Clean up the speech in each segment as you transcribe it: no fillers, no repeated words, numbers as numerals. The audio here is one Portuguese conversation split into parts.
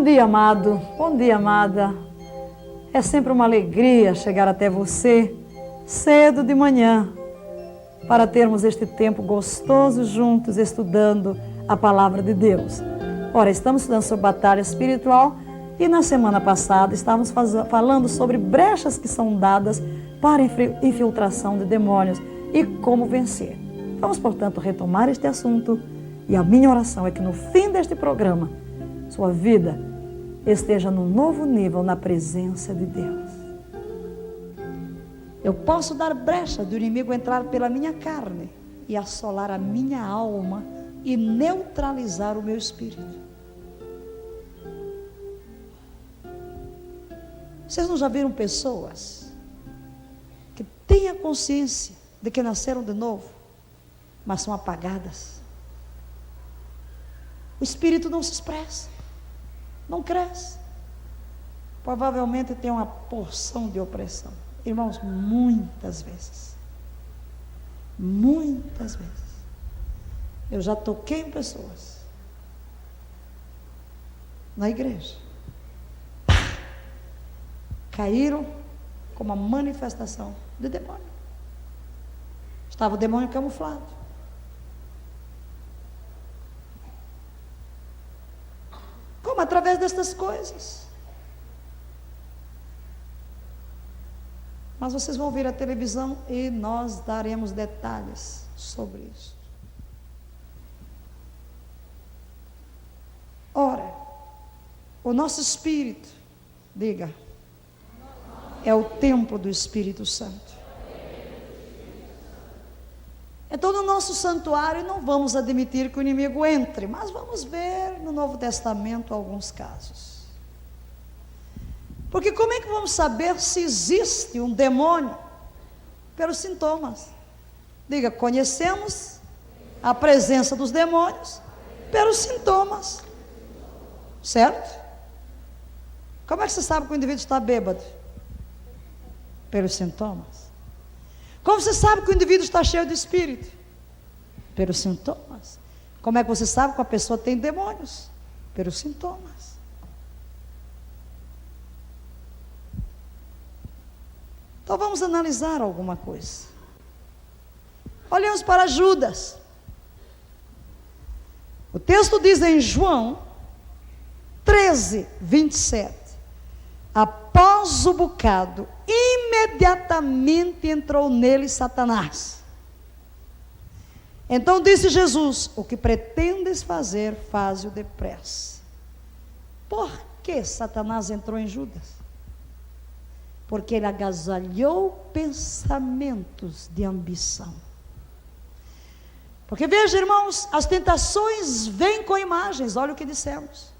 dia, amado. Bom dia, amada. É sempre uma alegria chegar até você cedo de manhã para termos este tempo gostoso juntos estudando a palavra de Deus. Ora, estamos estudando sobre batalha espiritual e na semana passada estávamos falando sobre brechas que são dadas para infiltração de demônios e como vencer. Vamos, portanto, retomar este assunto e a minha oração é que no fim deste programa sua vida esteja num novo nível na presença de Deus. Eu posso dar brecha do inimigo entrar pela minha carne e assolar a minha alma e neutralizar o meu espírito. Vocês não já viram pessoas que têm a consciência de que nasceram de novo, mas são apagadas? O espírito não se expressa, não cresce. Provavelmente tem uma porção de opressão. Irmãos, muitas vezes, eu já toquei em pessoas na igreja, caíram com uma manifestação de demônio. Estava o demônio camuflado. Como? Através destas coisas. Mas vocês vão ver a televisão e nós daremos detalhes sobre isso. Ora, o nosso espírito, diga, é o templo do Espírito Santo. Então, no nosso santuário não vamos admitir que o inimigo entre, mas vamos ver no Novo Testamento alguns casos. Porque como é que vamos saber se existe um demônio? Pelos sintomas. Diga, conhecemos a presença dos demônios pelos sintomas. Certo? Como é que você sabe que o indivíduo está bêbado? Pelos sintomas. Como você sabe que o indivíduo está cheio de espírito? Pelos sintomas. Como é que você sabe que a pessoa tem demônios? Pelos sintomas. Então vamos analisar alguma coisa. Olhamos para Judas. O texto diz em João 13, 27. Após o bocado, imediatamente entrou nele Satanás. Então disse Jesus: o que pretendes fazer, faze-o depressa. Por que Satanás entrou em Judas? Porque ele agasalhou pensamentos de ambição. Porque veja, irmãos, as tentações vêm com imagens, olha o que dissemos.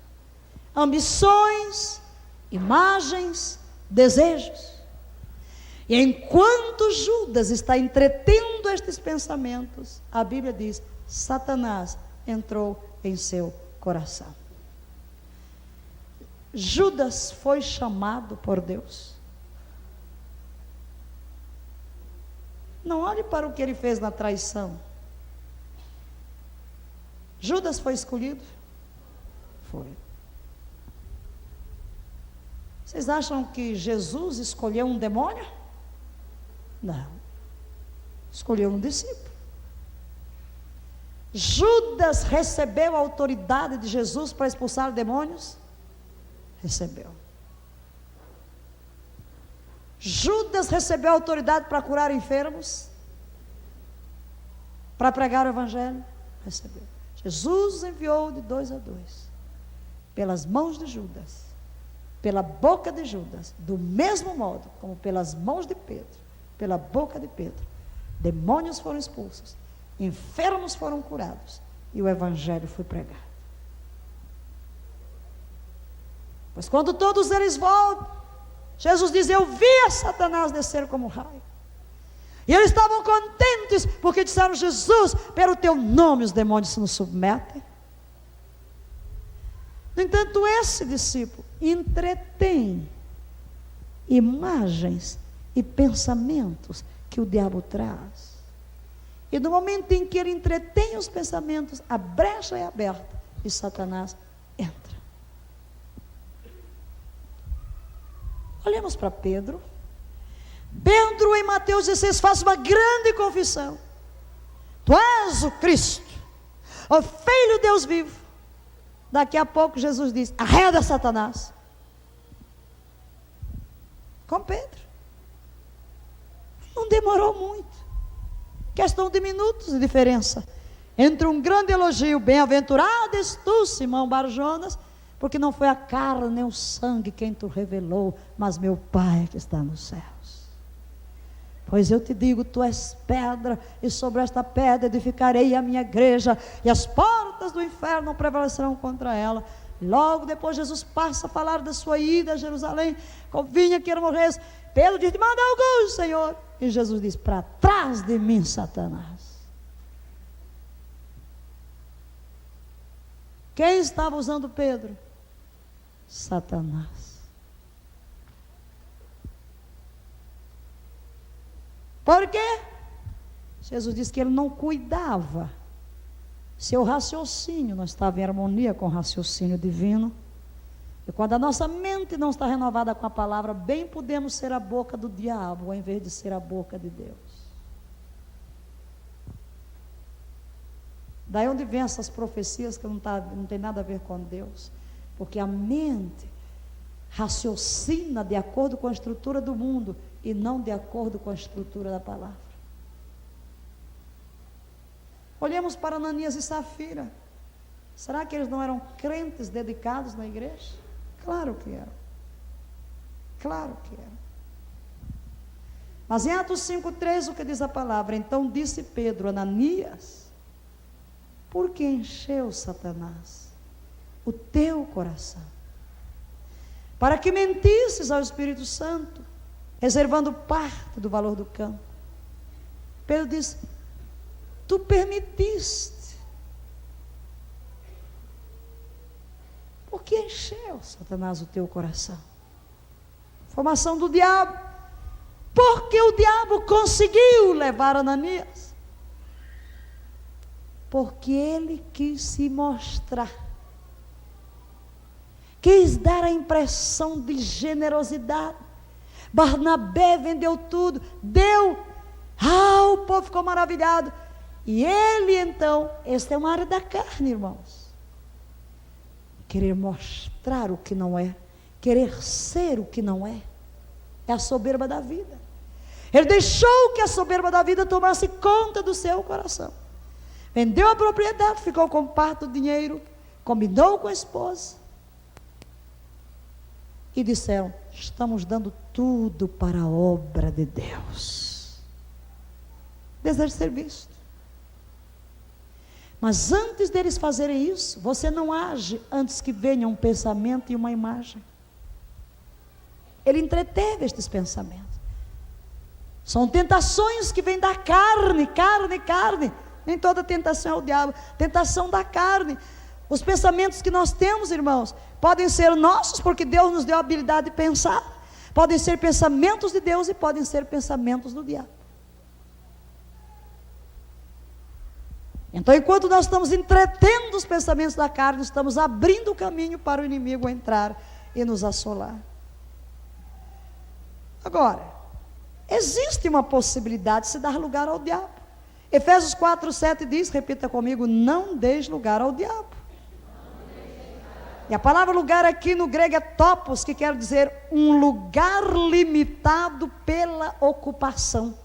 Ambições, imagens, desejos. E enquanto Judas está entretendo estes pensamentos, a Bíblia diz: Satanás entrou em seu coração. Judas foi chamado por Deus. Não olhe para o que ele fez na traição. Judas foi escolhido? Foi. Vocês acham que Jesus escolheu um demônio? Não. Escolheu um discípulo. Judas recebeu a autoridade de Jesus para expulsar demônios? Recebeu. Judas recebeu a autoridade para curar enfermos? Para pregar o evangelho? Recebeu. Jesus enviou de 2 a 2, pelas mãos de Judas, pela boca de Judas, do mesmo modo como pelas mãos de Pedro, pela boca de Pedro, demônios foram expulsos, enfermos foram curados e o evangelho foi pregado. Pois quando todos eles voltam, Jesus diz: eu vi a Satanás descer como raio. E eles estavam contentes, porque disseram: Jesus, pelo teu nome os demônios se nos submetem. No entanto, esse discípulo entretém imagens e pensamentos que o diabo traz. E no momento em que ele entretém os pensamentos, a brecha é aberta e Satanás entra. Olhemos para Pedro. Pedro, em Mateus 16, faz uma grande confissão: tu és o Cristo, o Filho de Deus vivo. Daqui a pouco Jesus diz: arreda Satanás. Com Pedro. Não demorou muito. Questão de minutos de diferença entre um grande elogio: bem-aventurado és tu, Simão Barjonas, porque não foi a carne nem o sangue quem tu revelou, mas meu Pai que está nos céus. Pois eu te digo, tu és pedra, e sobre esta pedra edificarei a minha igreja, e as portas do inferno não prevalecerão contra ela. Logo depois Jesus passa a falar da sua ida a Jerusalém, convinha que morrer. Pedro diz: manda alguns, Senhor. E Jesus diz: para trás de mim, Satanás. Quem estava usando Pedro? Satanás. Por quê? Jesus disse que ele não cuidava. Seu raciocínio não estava em harmonia com o raciocínio divino. E quando a nossa mente não está renovada com a palavra, bem podemos ser a boca do diabo, ao invés de ser a boca de Deus. Daí onde vem essas profecias que não tem nada a ver com Deus. Porque a mente raciocina de acordo com a estrutura do mundo e não de acordo com a estrutura da palavra. Olhemos para Ananias e Safira. Será que eles não eram crentes dedicados na igreja? Claro que eram. Claro que eram. Mas em Atos 5,3 o que diz a palavra? Então disse Pedro: Ananias, por que encheu Satanás o teu coração, para que mentisses ao Espírito Santo, reservando parte do valor do campo? Pedro disse: tu permitiste. Por que encheu Satanás o teu coração? Formação do diabo. Porque o diabo conseguiu levar Ananias? Porque ele quis se mostrar, quis dar a impressão de generosidade. Barnabé vendeu tudo, deu, o povo ficou maravilhado. E ele então, esta é uma área da carne, irmãos. Querer mostrar o que não é, querer ser o que não é a soberba da vida. Ele deixou que a soberba da vida tomasse conta do seu coração. Vendeu a propriedade, ficou com parte do dinheiro, combinou com a esposa. E disseram: estamos dando tudo para a obra de Deus. Desejo ser visto. Mas antes deles fazerem isso, você não age antes que venha um pensamento e uma imagem. Ele entreteve estes pensamentos. São tentações que vêm da carne. Nem toda tentação é o diabo. Tentação da carne. Os pensamentos que nós temos, irmãos, podem ser nossos, porque Deus nos deu a habilidade de pensar. Podem ser pensamentos de Deus e podem ser pensamentos do diabo. Então, enquanto nós estamos entretendo os pensamentos da carne, estamos abrindo o caminho para o inimigo entrar e nos assolar. Agora, existe uma possibilidade de se dar lugar ao diabo. Efésios 4:7 diz, repita comigo: não deis lugar ao diabo. E a palavra lugar aqui no grego é topos, que quer dizer um lugar limitado pela ocupação.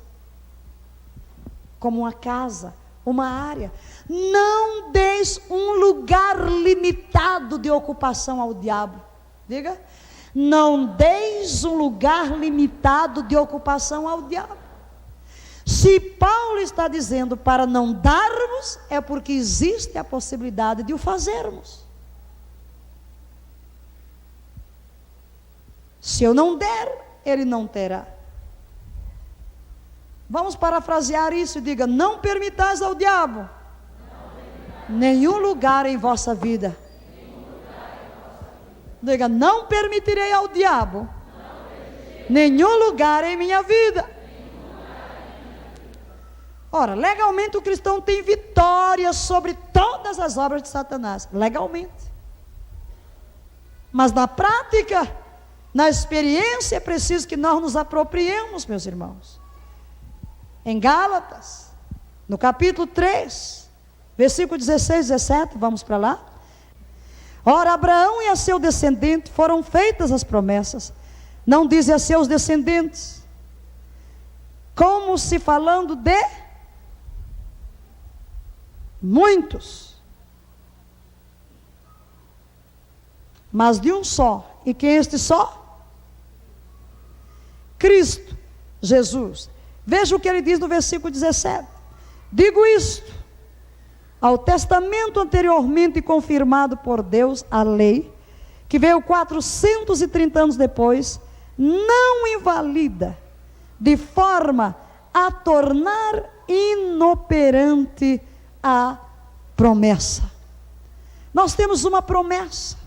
Como uma casa, uma área. Não deis um lugar limitado de ocupação ao diabo. Diga: não deis um lugar limitado de ocupação ao diabo. Se Paulo está dizendo para não darmos, é porque existe a possibilidade de o fazermos. Se eu não der, ele não terá. Vamos parafrasear isso e diga: não permitais ao diabo nenhum lugar em vossa vida. Diga: não permitirei ao diabo nenhum lugar em minha vida. Ora, legalmente o cristão tem vitória sobre todas as obras de Satanás, legalmente. Mas na prática, Na experiência é preciso que nós nos apropriemos, meus irmãos. Em Gálatas, no capítulo 3, versículo 16 e 17, vamos para lá. Ora, Abraão e a seu descendente foram feitas as promessas. Não diz a seus descendentes, como se falando de muitos, mas de um só. E quem é este só? Cristo Jesus. Veja o que ele diz no versículo 17. Digo isto, ao testamento anteriormente confirmado por Deus, a lei, que veio 430 anos depois, não invalida, de forma a tornar inoperante a promessa. Nós temos uma promessa,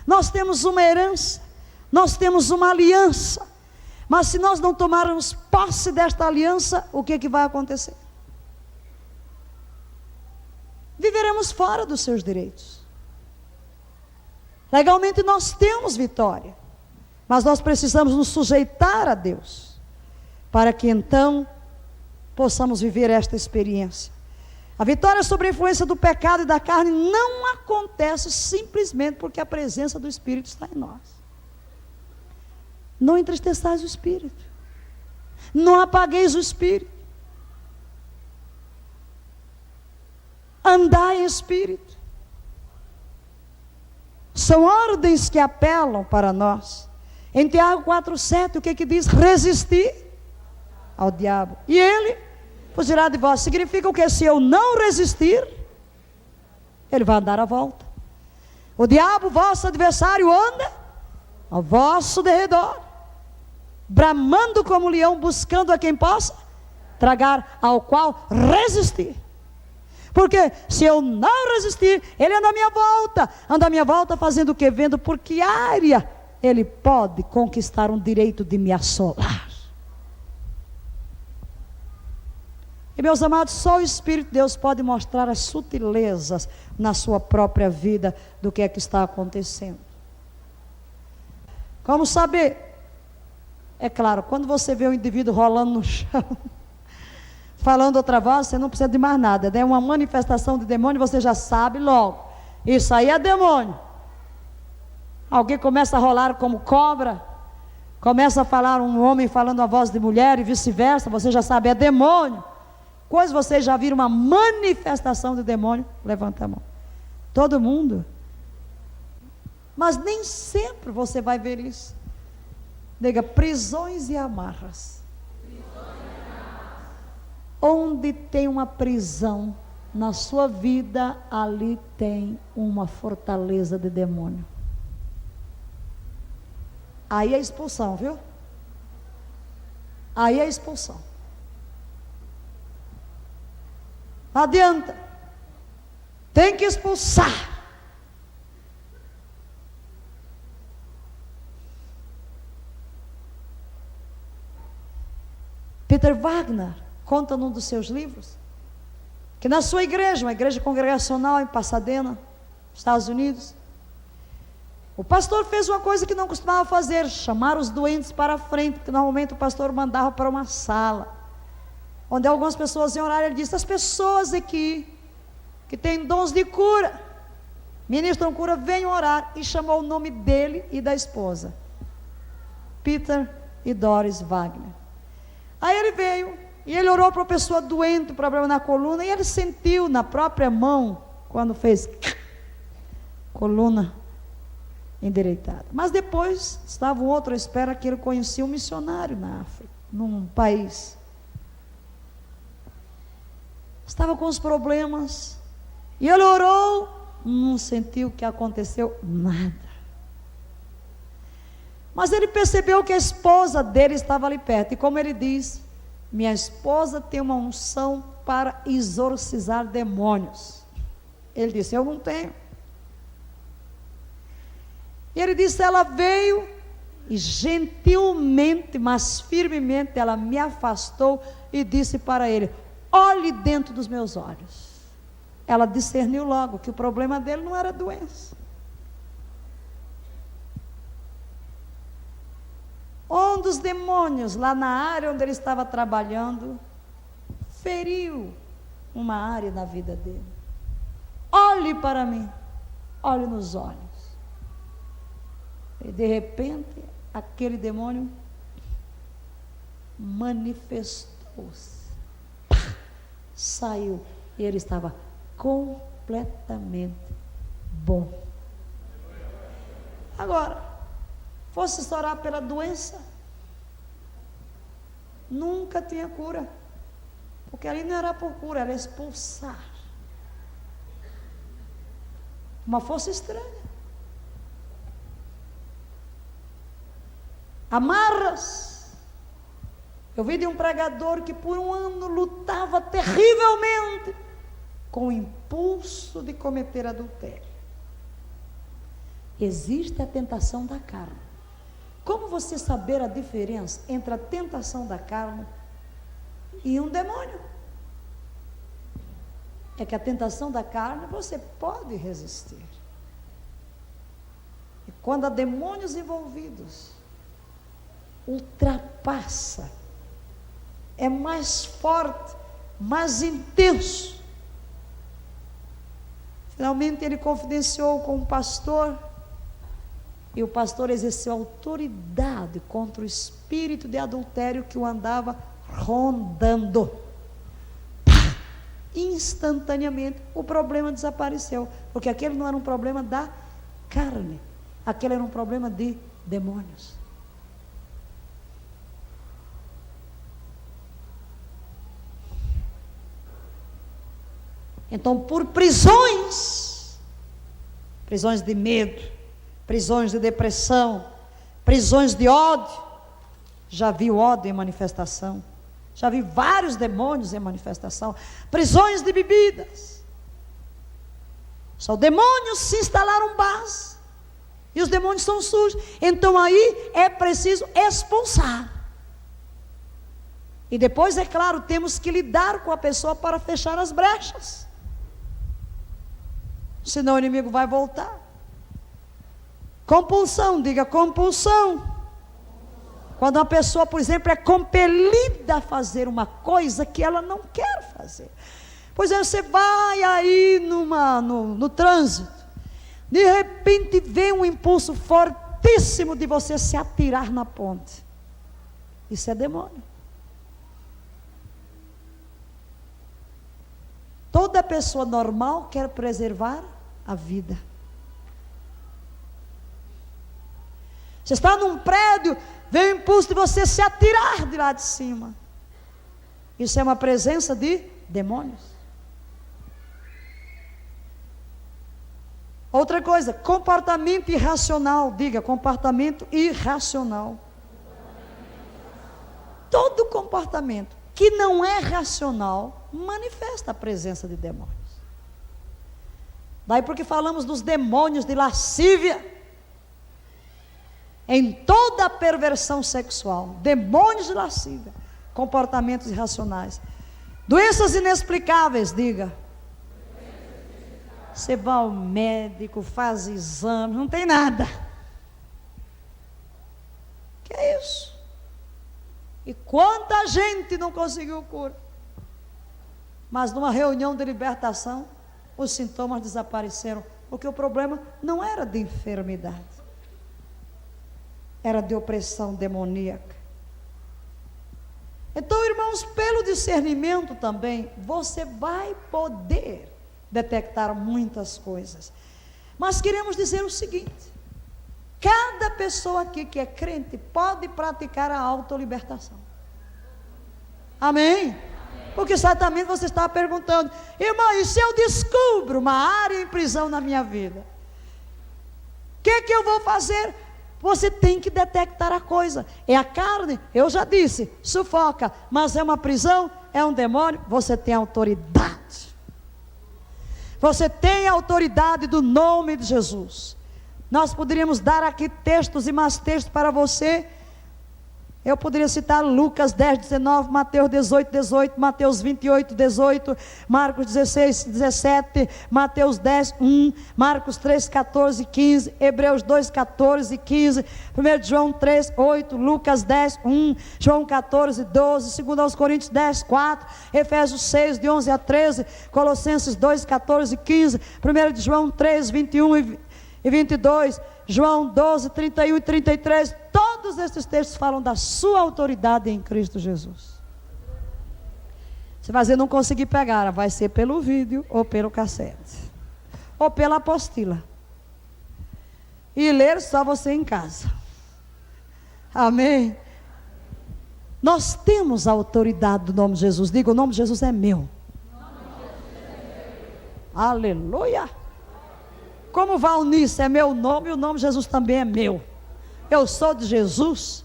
nós temos uma herança, nós temos uma aliança, mas se nós não tomarmos posse desta aliança, o que vai acontecer? Viveremos fora dos seus direitos. Legalmente nós temos vitória, mas nós precisamos nos sujeitar a Deus, para que então possamos viver esta experiência. A vitória sobre a influência do pecado e da carne não acontece simplesmente porque a presença do Espírito está em nós. Não entristeçais o Espírito, não apagueis o Espírito, andai em Espírito. São ordens que apelam para nós. Em Tiago 4,7, o que diz? Resistir ao diabo, e ele fugirá de vós. Significa o que? Se eu não resistir, ele vai dar a volta. O diabo, vosso adversário, anda ao vosso derredor, bramando como leão, buscando a quem possa tragar, ao qual resistir. Porque se eu não resistir, ele anda à minha volta fazendo o que? Vendo por que área ele pode conquistar um direito de me assolar. E meus amados, só o Espírito de Deus pode mostrar as sutilezas na sua própria vida do que é que está acontecendo. Como saber? É claro, quando você vê um indivíduo rolando no chão, falando outra voz, você não precisa de mais nada. É uma manifestação de demônio, você já sabe logo. Isso aí é demônio. Alguém começa a rolar como cobra, começa a falar um homem falando a voz de mulher e vice-versa, você já sabe, é demônio. Coisa vocês já viram uma manifestação de demônio? Levanta a mão. Todo mundo. Mas nem sempre você vai ver isso. Diga, prisões e amarras. Onde tem uma prisão na sua vida, ali tem uma fortaleza de demônio. Aí é expulsão, viu? Aí é expulsão. Não adianta. Tem que expulsar. Peter Wagner conta num dos seus livros que na sua igreja, uma igreja congregacional em Pasadena, Estados Unidos, o pastor fez uma coisa que não costumava fazer: chamar os doentes para a frente, porque normalmente o pastor mandava para uma sala, onde algumas pessoas iam orar. Ele disse: as pessoas aqui, que têm dons de cura, ministram cura, venham orar. E chamou o nome dele e da esposa, Peter e Doris Wagner. Aí ele veio, e ele orou para uma pessoa doente, problema na coluna, e ele sentiu na própria mão, quando fez, coluna endireitada. Mas depois, estava um outro à espera, que ele conhecia um missionário na África, num país. Estava com os problemas, e ele orou, não sentiu que aconteceu nada. Mas ele percebeu que a esposa dele estava ali perto, e como ele diz, minha esposa tem uma unção para exorcizar demônios. Ele disse: eu não tenho. E ele disse: ela veio e gentilmente, mas firmemente, ela me afastou e disse para ele: olhe dentro dos meus olhos. Ela discerniu logo que o problema dele não era doença. um dos demônios, lá na área onde ele estava trabalhando, feriu uma área na vida dele. Olhe para mim, olhe nos olhos. E de repente, aquele demônio manifestou-se, saiu, e ele estava completamente bom. Agora, fosse orar pela doença, nunca tinha cura, porque ali não era por cura, era expulsar uma força estranha. Amarras. Eu vi de um pregador que por um ano lutava terrivelmente com o impulso de cometer adultério. Existe a tentação da carne. Como você saber a diferença entre a tentação da carne e um demônio? É que a tentação da carne você pode resistir. E quando há demônios envolvidos, ultrapassa, é mais forte, mais intenso. Finalmente ele confidenciou com o pastor, e o pastor exerceu autoridade contra o espírito de adultério que o andava rondando. Instantaneamente o problema desapareceu, porque aquele não era um problema da carne, aquele era um problema de demônios. Então, por prisões de medo, prisões de depressão, prisões de ódio, já vi o ódio em manifestação, já vi vários demônios em manifestação, prisões de bebidas, só demônios se instalaram base, e os demônios são sujos, então aí é preciso expulsar, e depois, é claro, temos que lidar com a pessoa para fechar as brechas, senão o inimigo vai voltar. Compulsão, diga compulsão. Quando uma pessoa, por exemplo, é compelida a fazer uma coisa que ela não quer fazer. Pois é, você vai aí no trânsito, de repente vem um impulso fortíssimo de você se atirar na ponte. Isso é demônio. Toda pessoa normal quer preservar a vida. Você está num prédio, vem o impulso de você se atirar de lá de cima. Isso é uma presença de demônios. Outra coisa, comportamento irracional. Diga, comportamento irracional. Todo comportamento que não é racional manifesta a presença de demônios. Daí porque falamos dos demônios de lascívia, em toda a perversão sexual, demônios de lascívia, comportamentos irracionais, doenças inexplicáveis, diga. Você vai ao médico, faz exame, não tem nada. Que é isso? E quanta gente não conseguiu cura, mas numa reunião de libertação, os sintomas desapareceram, porque o problema não era de enfermidade, era de opressão demoníaca. Então, irmãos, pelo discernimento também, você vai poder detectar muitas coisas. Mas queremos dizer o seguinte: cada pessoa aqui que é crente pode praticar a autolibertação. Amém? Porque certamente você está perguntando: irmão, e se eu descubro uma área em prisão na minha vida? O que eu vou fazer? Você tem que detectar a coisa. É a carne, eu já disse, sufoca, mas é uma prisão, é um demônio. Você tem autoridade. Você tem a autoridade do nome de Jesus. Nós poderíamos dar aqui textos e mais textos para você Eu poderia citar Lucas 10, 19, Mateus 18, 18, Mateus 28, 18, Marcos 16, 17, Mateus 10, 1, Marcos 3, 14, 15, Hebreus 2, 14, 15, 1 João 3, 8, Lucas 10, 1, João 14, 12, 2 Coríntios 10, 4, Efésios 6, de 11 a 13, Colossenses 2, 14, 15, 1 João 3, 21 e 22, João 12, 31 e 33, todos esses textos falam da sua autoridade em Cristo Jesus. Se você não conseguir pegar, vai ser pelo vídeo, ou pelo cassete, ou pela apostila, e ler só você em casa. Amém? Nós temos a autoridade do nome de Jesus. Diga, o nome de Jesus é meu. Aleluia. Como Valnice é meu nome, o nome de Jesus também é meu. Eu sou de Jesus.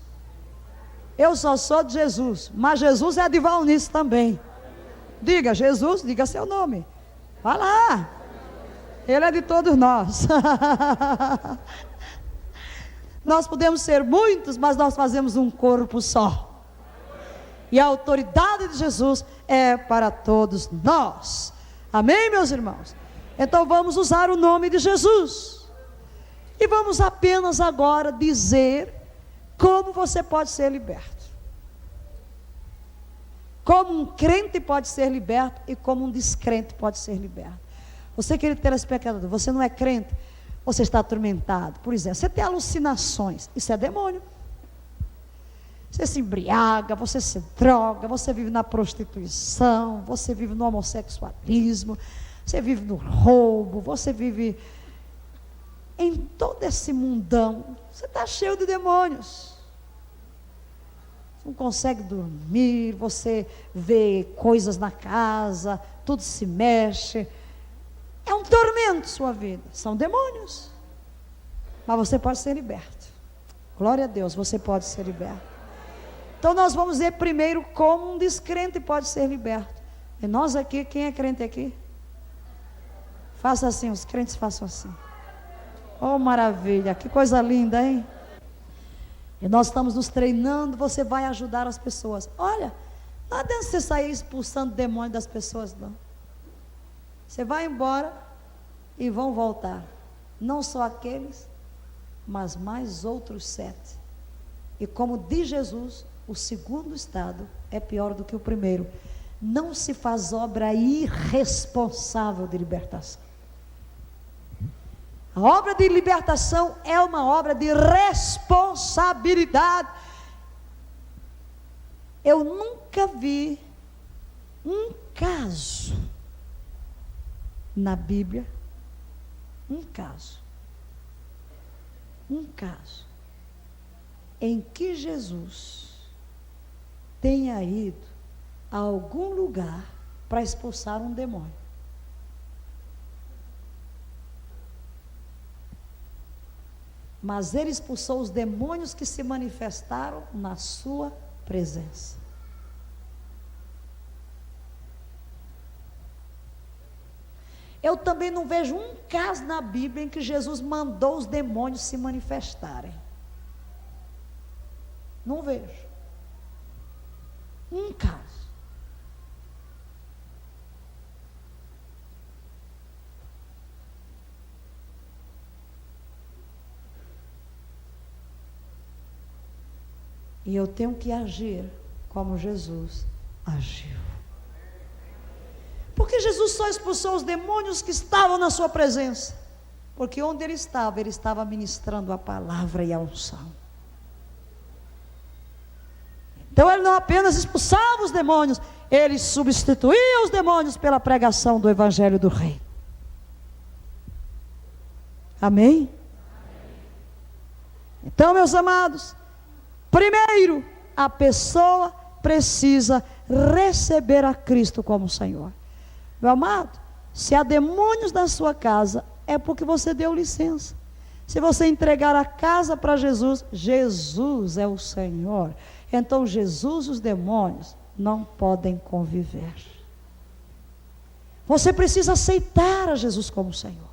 Eu só sou de Jesus. Mas Jesus é de Valnice também. Diga, Jesus, diga seu nome. Vai lá. Ele é de todos nós. Nós podemos ser muitos, mas nós fazemos um corpo só. E a autoridade de Jesus é para todos nós. Amém, meus irmãos? Então vamos usar o nome de Jesus. E vamos apenas agora dizer como você pode ser liberto. Como um crente pode ser liberto e como um descrente pode ser liberto. Você, querido telespectador, você não é crente, você está atormentado. Por exemplo, você tem alucinações, isso é demônio. Você se embriaga, você se droga, você vive na prostituição, você vive no homossexualismo, você vive no roubo, você vive em todo esse mundão. Você está cheio de demônios. Você não consegue dormir, você vê coisas na casa, tudo se mexe. É um tormento sua vida, são demônios. Mas você pode ser liberto. Glória a Deus, você pode ser liberto. Então nós vamos ver primeiro como um descrente pode ser liberto. E nós aqui, quem é crente aqui? Faça assim, os crentes façam assim. Oh, maravilha, que coisa linda, hein? E nós estamos nos treinando, você vai ajudar as pessoas. Olha, não adianta você sair expulsando demônio das pessoas, não. Você vai embora e vão voltar. Não só aqueles, mas mais outros 7. E como diz Jesus, o segundo estado é pior do que o primeiro. Não se faz obra irresponsável de libertação. A obra de libertação é uma obra de responsabilidade. Eu nunca vi um caso na Bíblia, um caso em que Jesus tenha ido a algum lugar para expulsar um demônio. Mas ele expulsou os demônios que se manifestaram na sua presença. Eu também não vejo um caso na Bíblia em que Jesus mandou os demônios se manifestarem. Não vejo. Um caso. E eu tenho que agir como Jesus agiu. Porque Jesus só expulsou os demônios que estavam na sua presença. Porque onde ele estava ministrando a palavra e a unção. Então ele não apenas expulsava os demônios, ele substituía os demônios pela pregação do Evangelho do Reino. Amém? Então, meus amados, primeiro, a pessoa precisa receber a Cristo como Senhor. Meu amado, se há demônios na sua casa, é porque você deu licença. Se você entregar a casa para Jesus, Jesus é o Senhor. Então Jesus e os demônios não podem conviver. Você precisa aceitar a Jesus como Senhor.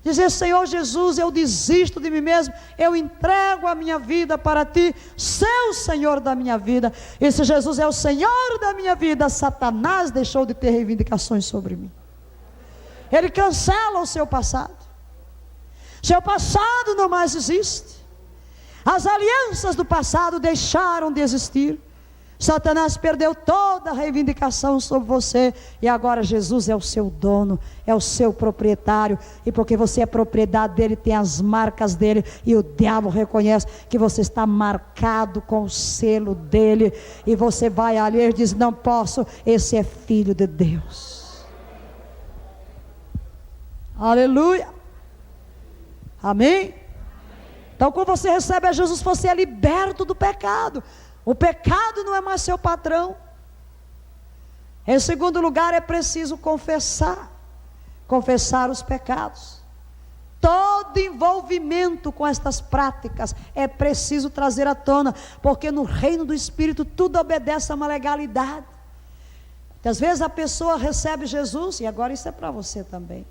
Dizer: Senhor Jesus, eu desisto de mim mesmo, eu entrego a minha vida para Ti, ser o Senhor da minha vida. E se Jesus é o Senhor da minha vida, Satanás deixou de ter reivindicações sobre mim. Ele cancela o seu passado. Seu passado não mais existe. As alianças do passado deixaram de existir. Satanás perdeu toda a reivindicação sobre você, e agora Jesus é o seu dono, é o seu proprietário, e porque você é propriedade dele, tem as marcas dele, e o diabo reconhece que você está marcado com o selo dele, e você vai ali e diz: não posso, esse é filho de Deus. Aleluia, amém? Então, quando você recebe a Jesus, você é liberto do pecado. O pecado não é mais seu patrão. Em segundo lugar, é preciso confessar os pecados. Todo envolvimento com estas práticas é preciso trazer à tona, porque no reino do Espírito tudo obedece a uma legalidade. Às vezes a pessoa recebe Jesus, e agora isso é para você também,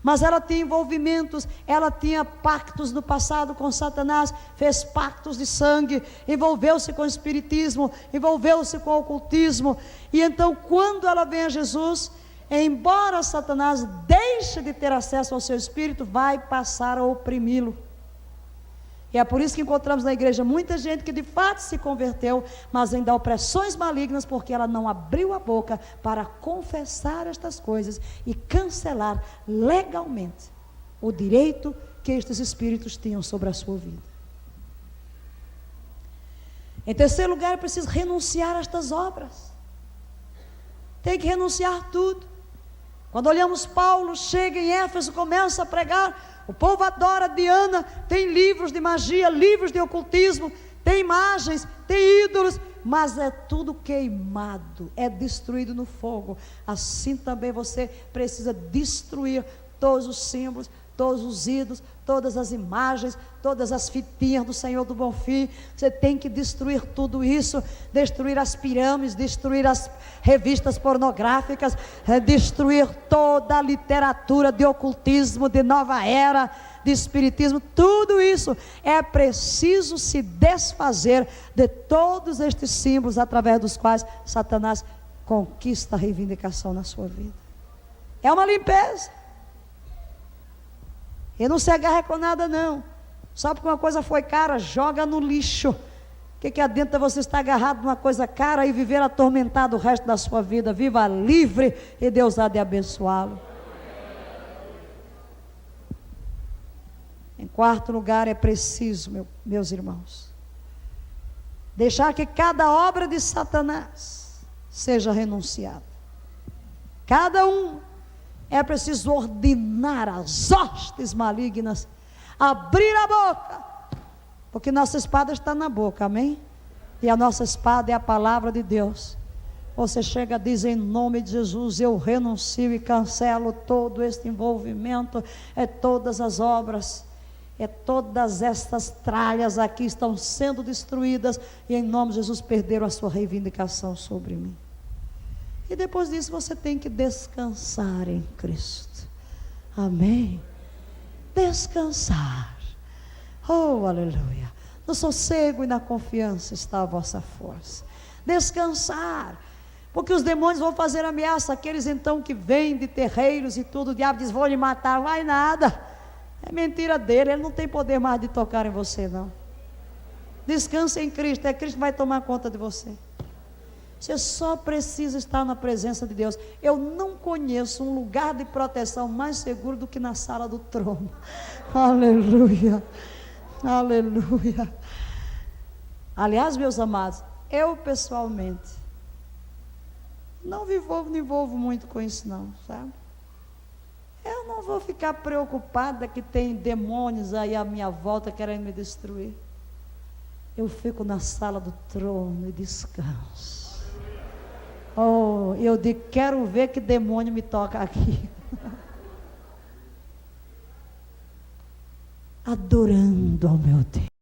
mas ela tinha envolvimentos, ela tinha pactos no passado com Satanás, fez pactos de sangue, envolveu-se com o espiritismo, envolveu-se com o ocultismo, e então quando ela vem a Jesus, embora Satanás deixe de ter acesso ao seu espírito, vai passar a oprimi-lo. E é por isso que encontramos na igreja muita gente que de fato se converteu, mas ainda há opressões malignas, porque ela não abriu a boca para confessar estas coisas e cancelar legalmente o direito que estes espíritos tinham sobre a sua vida. Em terceiro lugar, é preciso renunciar a estas obras. Tem que renunciar tudo. Quando olhamos Paulo, chega em Éfeso, começa a pregar. O povo adora Diana, tem livros de magia, livros de ocultismo, tem imagens, tem ídolos, mas é tudo queimado, é destruído no fogo. Assim também você precisa destruir todos os símbolos, todos os ídolos, todas as imagens, todas as fitinhas do Senhor do Bonfim. Você tem que destruir tudo isso, destruir as pirâmides, destruir as revistas pornográficas, destruir toda a literatura de ocultismo, de nova era, de espiritismo. Tudo isso é preciso se desfazer de todos estes símbolos através dos quais Satanás conquista a reivindicação na sua vida. É uma limpeza. E não se agarra com nada não. Só porque uma coisa foi cara, joga no lixo. O que adianta você estar agarrado numa coisa cara e viver atormentado o resto da sua vida? Viva livre e Deus há de abençoá-lo. Em quarto lugar, é preciso, meus irmãos, deixar que cada obra de Satanás seja renunciada. Cada um. É preciso ordenar as hostes malignas, abrir a boca, porque nossa espada está na boca, amém? E a nossa espada é a palavra de Deus. Você chega, diz: em nome de Jesus, eu renuncio e cancelo todo este envolvimento, todas as obras, todas estas tralhas aqui estão sendo destruídas, e em nome de Jesus perderam a sua reivindicação sobre mim. E depois disso você tem que descansar em Cristo, amém? Descansar, oh aleluia. No sossego e na confiança está a vossa força. Descansar, porque os demônios vão fazer ameaça, aqueles então que vêm de terreiros e tudo, o diabo diz: vou lhe matar. Vai nada, é mentira dele, ele não tem poder mais de tocar em você não. Descanse em Cristo, é Cristo que vai tomar conta de você. Você só precisa estar na presença de Deus. Eu não conheço um lugar de proteção mais seguro do que na sala do trono. Aleluia, aleluia. Aliás, meus amados, eu pessoalmente não me envolvo muito com isso não, sabe? Eu não vou ficar preocupada que tem demônios aí à minha volta querendo me destruir. Eu fico na sala do trono e descanso. Oh, eu digo: quero ver que demônio me toca aqui. Adorando ao meu Deus.